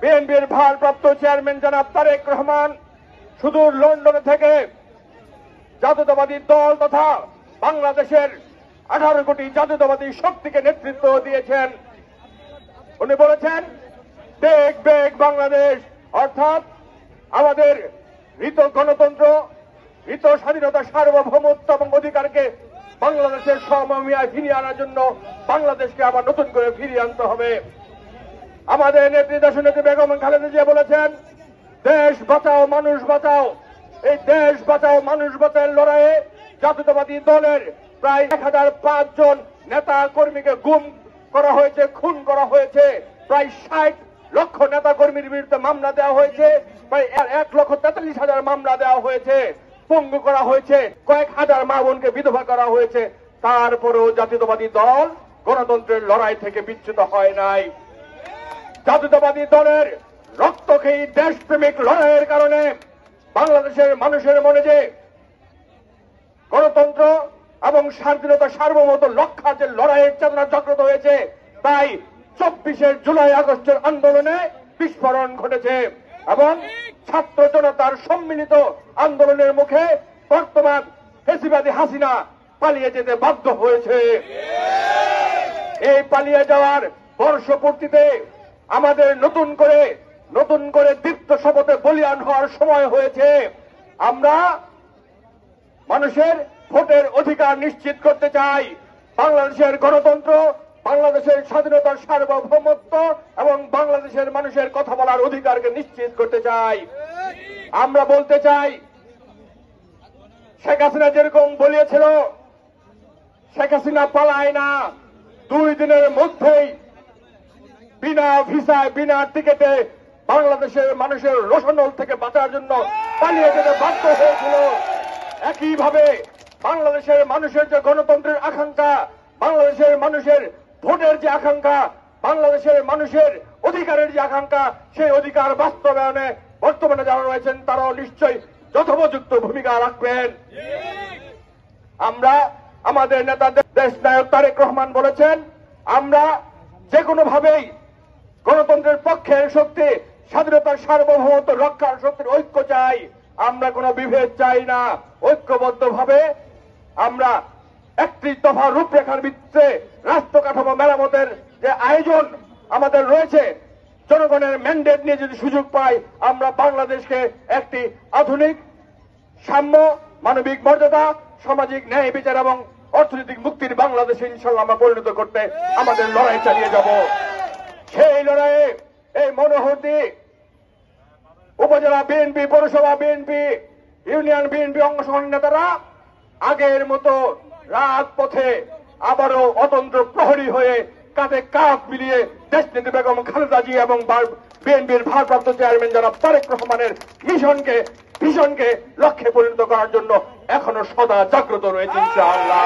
বিএনপির ভারপ্রাপ্ত চেয়ারম্যান জনাব তারেক রহমান সুদূর লন্ডনে থেকে জাতীয়তাবাদী দল তথা বাংলাদেশের 18 কোটি জাতীয়তাবাদী শক্তিকে নেতৃত্ব দিয়েছেন। উনি বলেছেন টেক ব্যাক বাংলাদেশ, অর্থাৎ আমাদের হৃত গণতন্ত্র, হৃত স্বাধীনতা, সার্বভৌমত্ব এবং অধিকারকে বাংলাদেশের সমমহিমায় ফিরিয়ে আনার জন্য বাংলাদেশকে আবার নতুন করে ফিরিয়ে আনতে হবে। আমাদের নেত্রী দেশনেত্রী বেগম খালেদা জিয়া বলেছেন দেশ বাঁচাও মানুষ বাঁচাও। এই দেশ বাঁচাও মানুষ বাঁচাওয়ের লড়াইয়ে জাতীয়তাবাদী দলের প্রায় 1005 জন নেতা কর্মীকে গুম করা হয়েছে, খুন করা হয়েছে। প্রায় 60 লক্ষ নেতা কর্মীর বিরুদ্ধে মামলা দেওয়া হয়েছে, প্রায় 1,43,000 মামলা দেওয়া হয়েছে, পঙ্গু করা হয়েছে, কয়েক হাজার মা বোনকে বিধবা করা হয়েছে। তারপরেও জাতীয়তাবাদী দল গণতন্ত্রের লড়াই থেকে বিচ্যুত হয় নাই। জাতীয়তাবাদী দলের রক্তক্ষয়ী দেশপ্রেমিক লড়াইয়ের কারণে বাংলাদেশের মানুষের মনে যে গণতন্ত্র এবং স্বাধীনতা সার্বভৌমত্ব রক্ষার যে লড়াইয়ের চেতনা জাগ্রত হয়েছে, তাই 24 জুলাই আগস্টের আন্দোলনে বিস্ফোরণ ঘটেছে এবং ছাত্র জনতার সম্মিলিত আন্দোলনের মুখে বর্তমান ফ্যাসিবাদী হাসিনা পালিয়ে যেতে বাধ্য হয়েছে। এই পালিয়ে যাওয়ার বর্ষপূর্তিতে আমাদের নতুন করে দীপ্ত শপথে বলিয়ান হওয়ার সময় হয়েছে। আমরা মানুষের ভোটের অধিকার নিশ্চিত করতে চাই, বাংলাদেশের গণতন্ত্র, বাংলাদেশের স্বাধীনতার সার্বভৌমত্ব এবং বাংলাদেশের মানুষের কথা বলার অধিকারকে নিশ্চিত করতে চাই। আমরা বলতে চাই শেখ হাসিনা যেরকম বলিয়েছিল, শেখ হাসিনা পালায় না, 2 দিনের মধ্যেই বিনা ভিসায় বিনা টিকেটে বাংলাদেশের মানুষের রোশনল থেকে বাঁচার জন্য পালিয়ে যেতে বাধ্য হয়েছিল। একইভাবে বাংলাদেশের মানুষের যে গণতন্ত্রের আকাঙ্ক্ষা, বাংলাদেশের মানুষের ভোটের যে আকাঙ্ক্ষা, বাংলাদেশের মানুষের অধিকারের যে আকাঙ্ক্ষা, সেই অধিকার বাস্তবায়নে বর্তমানে যারা রয়েছেন তারাও নিশ্চয়ই যথোপযুক্ত ভূমিকা রাখবেন। আমরা আমাদের নেতা দেশ নায়ক তারেক রহমান বলেছেন আমরা যে কোনো ভাবেই গণতন্ত্রের পক্ষের শক্তি, স্বাধীনতার সার্বভৌমত্ব রক্ষার শক্তির ঐক্য চাই। আমরা কোনো বিভেদ চাই না। ঐক্যবদ্ধভাবে আমরা একটি দফা রূপরেখার ভিত্তিতে রাষ্ট্র কাঠামো মেরামতের যে আয়োজন আমাদের রয়েছে, জনগণের ম্যান্ডেট নিয়ে যদি সুযোগ পাই, আমরা বাংলাদেশকে একটি আধুনিক সাম্য, মানবিক মর্যাদা, সামাজিক ন্যায় বিচার এবং অর্থনৈতিক মুক্তির বাংলাদেশে ইনশাল্লাহ আমরা পরিণত করতে আমাদের লড়াই চালিয়ে যাব। সেই লড়াইয়ে এই মনোহরদী উপজেলা বিএনপি, পৌরসভা বিএনপি, ইউনিয়ন বিএনপি অঙ্গসংগঠন নেতারা আগের মতো রাজপথে আবারও অতন্ত্র প্রহরী হয়ে কাঁধে কাঁধ মিলিয়ে দেশনেত্রী বেগম খালেদা জিয়া এবং বিএনপির ভারপ্রাপ্ত চেয়ারম্যান জনাব তারেক রহমানের ভীষণকে লক্ষ্যে পরিণত করার জন্য এখনো সদা জাগ্রত রয়েছে ইনশাআল্লাহ।